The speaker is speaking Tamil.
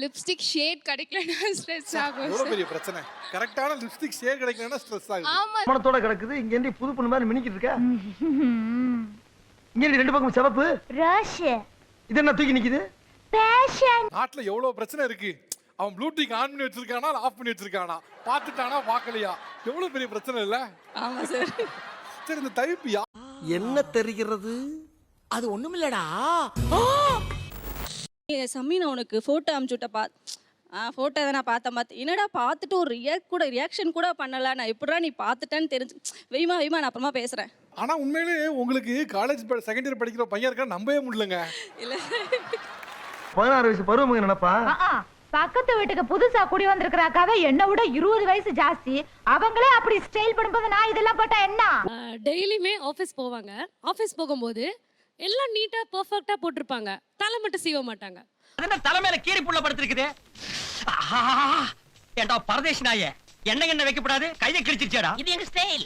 லிப்ஸ்டிக் ஷேட் கிடைக்கலன்னா ஸ்ட்ரெஸ் ஆகும் எவ்வளவு பெரிய பிரச்சனை. கரெக்டான லிப்ஸ்டிக் ஷேட் கிடைக்கலன்னா ஸ்ட்ரெஸ் ஆகுது. ஆமா மனத்தோட கிடக்குது. இங்க இருந்து புது பொண்ணு மாதிரி மினிக்கிட்டு இருக்க. இங்க ரெண்டு பக்கம் சிவப்பு ரோஷ். இது என்ன தூக்கி நிக்குது? பேஷன். நாட்டுல எவ்வளவு பிரச்சனை இருக்கு. அவன் ப்ளூடூத் ஆன் பண்ணி வச்சிருக்கானா ஆஃப் பண்ணி வச்சிருக்கானா, பார்த்துட்டானா பார்க்கலையா, எவ்வளவு பெரிய பிரச்சனை இல்ல. ஆமா சார். சரி, இந்த டைப் என்ன தெரிகிறது? அது ஒண்ணுமில்லடா. சம்மி நான் உனக்கு ஃபோட்டோ அனுப்பிச்சுட்ட ஃபோட்டோ தான் நான் பார்த்து என்னடா பார்த்துட்டு ஒரு ரியாக்ஷன் கூட பண்ணல. நான் எப்படா நீ பார்த்துட்டேன்னு தெரிஞ்சு வெய்மா நான் அப்புறமா பேசுகிறேன். ஆனா உண்மையிலே உங்களுக்கு காலேஜ் செகண்ட் இயர் படிக்கிற பையன் இருக்கா நம்பவே முடியலங்க. இல்லை 16 வயசு பருவம் நினைப்பா. பக்கத்து வீட்டுக்கு புதுசா குடி வந்திருக்கிறாக்காவே என்ன விட 20 வயசு ஜாஸ்தி. அவங்களே அப்படி ஸ்டைல் பண்ணும்போது நான் இதெல்லாம் போட்டா என்ன? டெய்லியுமே ஆஃபீஸ் போவாங்க. ஆஃபீஸ் போகும்போது எல்லாம் நீட்டா பெர்ஃபெக்ட்டா போட்டிருப்பாங்க. தலை மட்டும் சீவ மாட்டாங்க. என்ன தலைமையில கீரி புள்ள படுத்திருக்குது. ஏண்டா பரதேசி நாயே, என்ன வைக்கப்படாது கையை கிழிச்சிருச்சேடா. இது எங்க ஸ்டைல்.